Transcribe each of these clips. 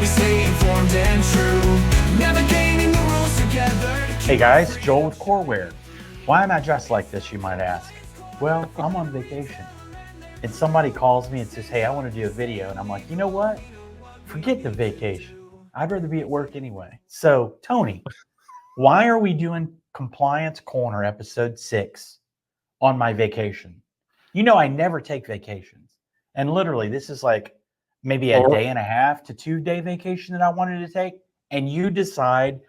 we stay informed and true, navigating the rules together. Hey guys, Joel with COREner. Why am I dressed like this, you might ask? Well, I'm on vacation. And somebody calls me and says, hey, I want to do a video. And I'm like, you know what? Forget the vacation. I'd rather be at work anyway. So, Tony, why are we doing Compliance COREner episode 6 on my vacation? You know, I never take vacations. And literally, this is like maybe a day and a half to 2-day vacation that I wanted to take. And you decide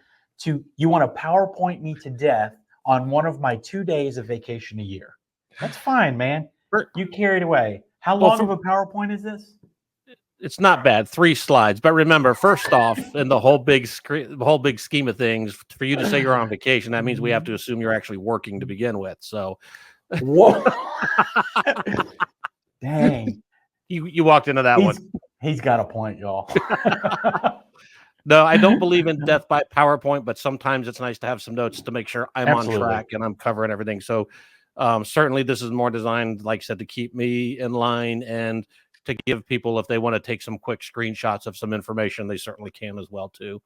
you want to PowerPoint me to death on one of my 2 days of vacation a year. That's fine, man. You carried away. How long of a PowerPoint is this? It's not bad. 3 slides. But remember, first off, in the whole big scheme of things, for you to say you're on vacation, that means we have to assume you're actually working to begin with. So, whoa, dang, you walked into that one. He's got a point, y'all. No, I don't believe in death by PowerPoint, but sometimes it's nice to have some notes to make sure I'm Absolutely. on track and I'm covering everything. So certainly this is more designed, like I said, to keep me in line and to give people, if they want to take some quick screenshots of some information, they certainly can as well too.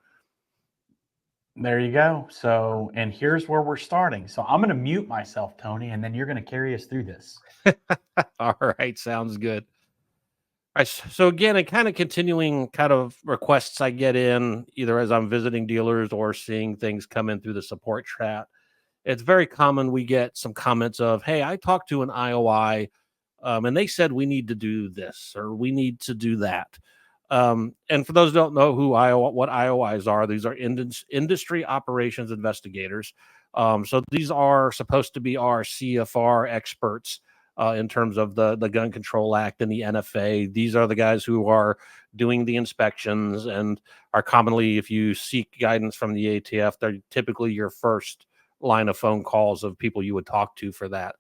There you go. So, and here's where we're starting. So I'm going to mute myself, Tony, and then you're going to carry us through this. All right. Sounds good. All right, so again, and kind of continuing kind of requests I get in either as I'm visiting dealers or seeing things come in through the support chat. It's very common we get some comments of, hey, I talked to an IOI and they said we need to do this or we need to do that. And for those who don't know what IOIs are, these are industry operations investigators. So these are supposed to be our CFR experts. In terms of the Gun Control Act and the NFA. These are the guys who are doing the inspections and are commonly, if you seek guidance from the ATF, they're typically your first line of phone calls of people you would talk to for that.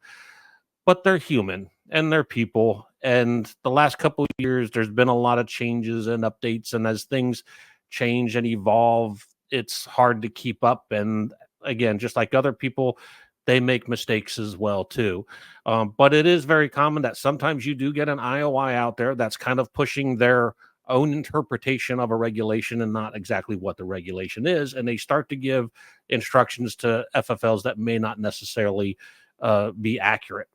But they're human and they're people. And the last couple of years, there's been a lot of changes and updates. And as things change and evolve, it's hard to keep up. And again, just like other people, they make mistakes as well too. But it is very common that sometimes you do get an IOI out there that's kind of pushing their own interpretation of a regulation and not exactly what the regulation is. And they start to give instructions to FFLs that may not necessarily be accurate.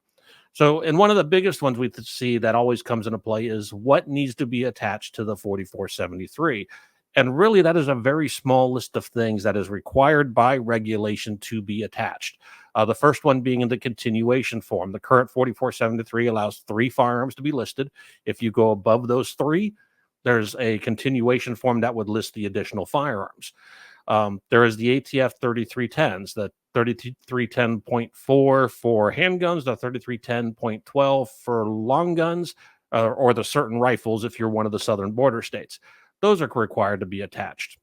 So, and one of the biggest ones we see that always comes into play is what needs to be attached to the 4473. And really, that is a very small list of things that is required by regulation to be attached. The first one being in the continuation form. The current 4473 allows 3 firearms to be listed. If you go above those 3, there's a continuation form that would list the additional firearms. There is the ATF 3310s, the 3310.4 for handguns, the 3310.12 for long guns, or the certain rifles if you're one of the southern border states. Those are required to be attached.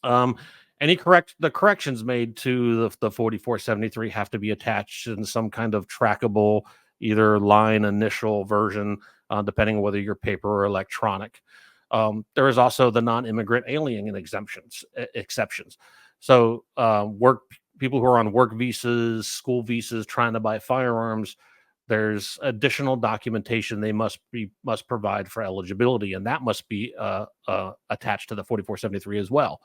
The corrections made to the 4473 have to be attached in some kind of trackable, either line initial version, depending on whether you're paper or electronic. There is also the non-immigrant alien exceptions. So people who are on work visas, school visas, trying to buy firearms, there's additional documentation they must provide for eligibility, and that must be attached to the 4473 as well.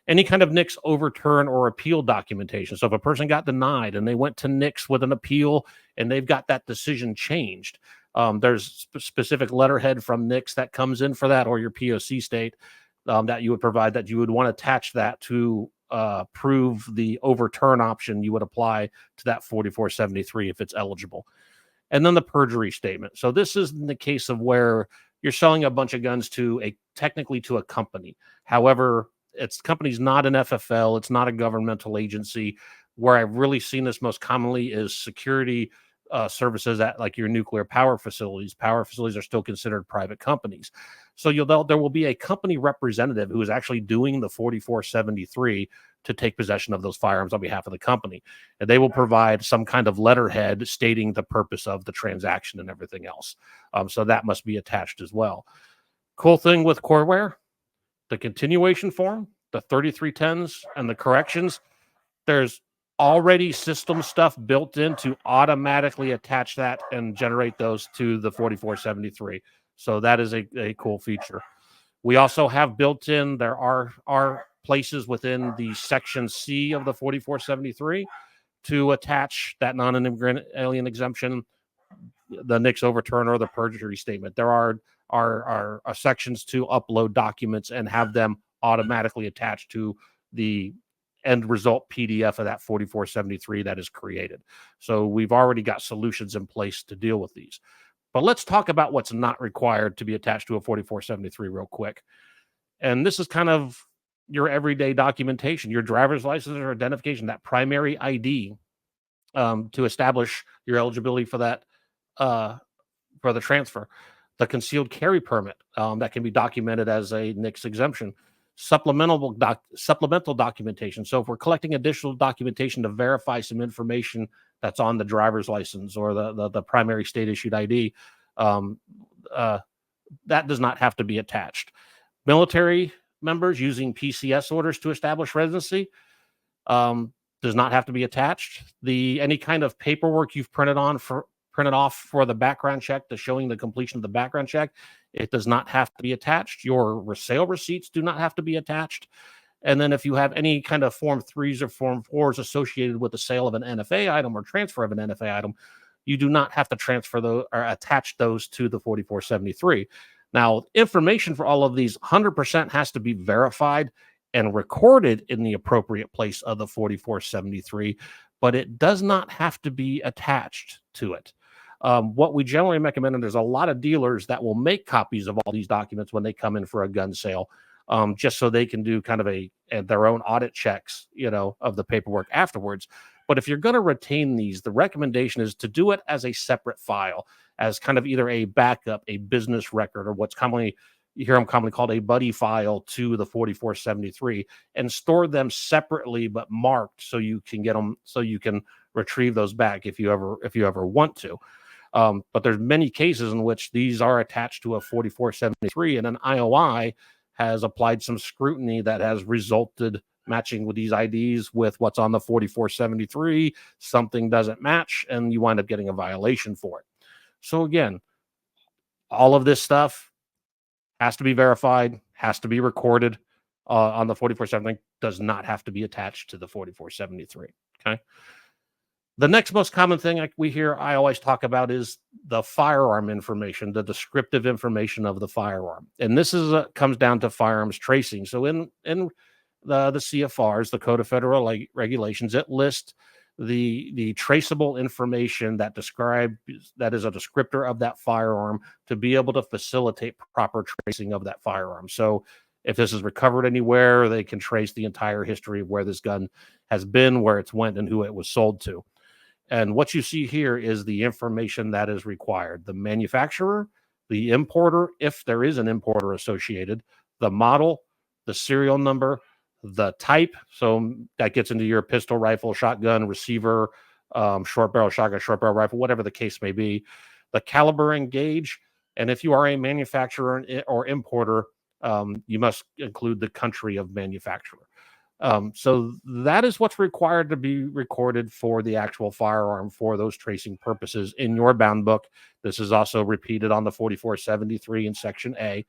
Any kind of NICS overturn or appeal documentation. So if a person got denied and they went to NICS with an appeal and they've got that decision changed, there's specific letterhead from NICS that comes in for that, or your POC state that you would provide, that you would want to attach that to prove the overturn option you would apply to that 4473 if it's eligible. And then the perjury statement. So this is in the case of where you're selling a bunch of guns technically to a company. However, its company's not an FFL. It's not a governmental agency. Where I've really seen this most commonly is security services at like your nuclear power facilities. Power facilities are still considered private companies. So there will be a company representative who is actually doing the 4473 to take possession of those firearms on behalf of the company. And they will provide some kind of letterhead stating the purpose of the transaction and everything else. So that must be attached as well. Cool thing with COREner, the continuation form, the 3310s, and the corrections, there's already system stuff built in to automatically attach that and generate those to the 4473. So that is a cool feature. We also have built in, there are places within the section C of the 4473 to attach that non-immigrant alien exemption, the Nix overturn or the perjury statement. There are sections to upload documents and have them automatically attached to the end result PDF of that 4473 that is created. So we've already got solutions in place to deal with these. But let's talk about what's not required to be attached to a 4473 real quick. And this is kind of your everyday documentation, your driver's license or identification, that primary ID, to establish your eligibility for that, for the transfer. The concealed carry permit, that can be documented as a NICS exemption. Supplemental documentation. So if we're collecting additional documentation to verify some information that's on the driver's license or the primary state issued ID, that does not have to be attached. Military members using PCS orders to establish residency, does not have to be attached. Any kind of paperwork you've printed off for the background check, to showing the completion of the background check, it does not have to be attached. Your sale receipts do not have to be attached. And then if you have any kind of Form 3s or Form 4s associated with the sale of an NFA item or transfer of an NFA item, you do not have to transfer those or attach those to the 4473. Now, information for all of these 100% has to be verified and recorded in the appropriate place of the 4473, but it does not have to be attached to it. What we generally recommend, and there's a lot of dealers that will make copies of all these documents when they come in for a gun sale, just so they can do kind of their own audit checks, of the paperwork afterwards. But if you're going to retain these, the recommendation is to do it as a separate file, as kind of either a backup, a business record, or what's commonly called a buddy file to the 4473, and store them separately but marked so you can get them, so you can retrieve those back if you ever want to. But there's many cases in which these are attached to a 4473, and an IOI has applied some scrutiny that has resulted, matching with these IDs with what's on the 4473, something doesn't match, and you wind up getting a violation for it. So again, all of this stuff has to be verified, has to be recorded on the 4473, does not have to be attached to the 4473. Okay. The next most common thing we hear IOIs talk about is the firearm information, the descriptive information of the firearm. And this comes down to firearms tracing. So in the CFRs, the Code of Federal Regulations, it lists the traceable information that is a descriptor of that firearm to be able to facilitate proper tracing of that firearm. So if this is recovered anywhere, they can trace the entire history of where this gun has been, where it's went, and who it was sold to. And what you see here is the information that is required: the manufacturer, the importer, if there is an importer associated, the model, the serial number, the type. So that gets into your pistol, rifle, shotgun, receiver, short barrel shotgun, short barrel rifle, whatever the case may be, the caliber and gauge. And if you are a manufacturer or importer, you must include the country of manufacturer. So that is what's required to be recorded for the actual firearm for those tracing purposes in your bound book. This is also repeated on the 4473 in Section A.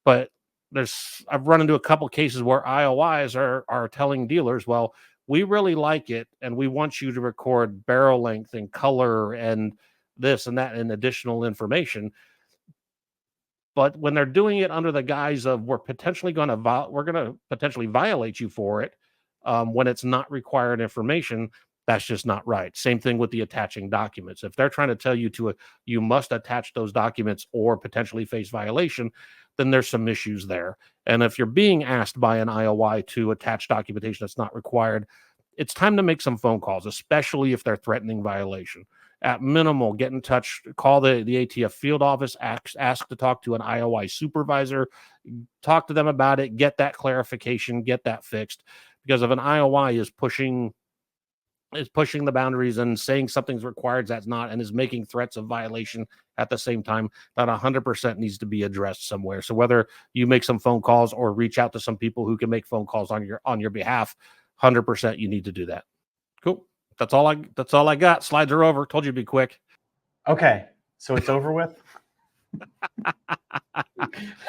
But I've run into a couple cases where IOIs are telling dealers, well, we really like it, and we want you to record barrel length and color and this and that and additional information. But when they're doing it under the guise of we're going to potentially violate you for it, when it's not required information, that's just not right. Same thing with the attaching documents. If they're trying to tell you you must attach those documents or potentially face violation, then there's some issues there. And if you're being asked by an IOI to attach documentation that's not required, it's time to make some phone calls, especially if they're threatening violation. At minimal, get in touch, call the ATF field office, ask to talk to an IOI supervisor, talk to them about it, get that clarification, get that fixed. Because if an IOI is pushing the boundaries and saying something's required that's not, and is making threats of violation at the same time, that 100% needs to be addressed somewhere. So whether you make some phone calls or reach out to some people who can make phone calls on your behalf, 100% you need to do that. Cool. That's all I got. Slides are over. Told you to be quick. Okay, so it's over with.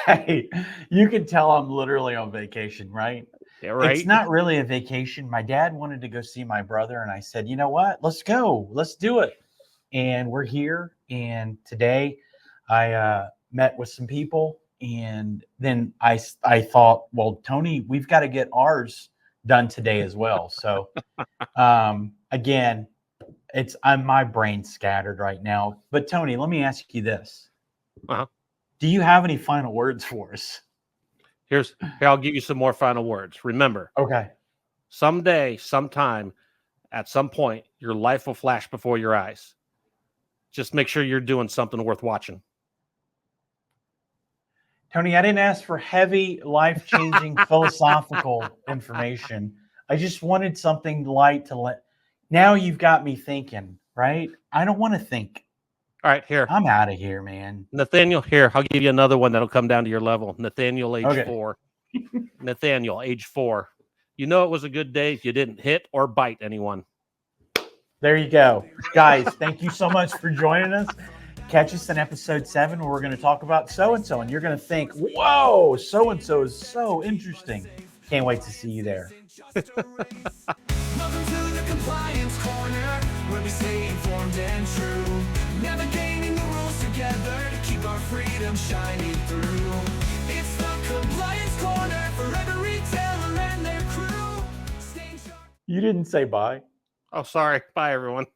Hey, you can tell I'm literally on vacation, right? Yeah, right. It's not really a vacation. My dad wanted to go see my brother, and I said, you know what? Let's go. Let's do it. And we're here. And today I met with some people. And then I thought, well, Tony, we've got to get ours done today as well. So again, I'm my brain's scattered right now. But Tony, let me ask you this. Uh-huh. Do you have any final words for us? Here, I'll give you some more final words. Remember, Okay. someday, sometime, at some point, your life will flash before your eyes. Just make sure you're doing something worth watching. Tony, I didn't ask for heavy, life-changing philosophical information. I just wanted something light to let. Now you've got me thinking, right? I don't want to think. All right, here. I'm out of here, man. Nathaniel, here, I'll give you another one that'll come down to your level. Nathaniel, age Okay. 4. Nathaniel, age 4. You know it was a good day if you didn't hit or bite anyone. There you go. Guys, thank you so much for joining us. Catch us in episode 7 where we're going to talk about so-and-so, and you're going to think, whoa, so-and-so is so interesting. Can't wait to see you there. Welcome to the Compliance Corner, where we stay informed and true. Navigating the rules together to keep our freedom shining through. It's the Compliance Corner for every retailer and their crew. Stay sharp. You didn't say bye. Oh, sorry. Bye, everyone.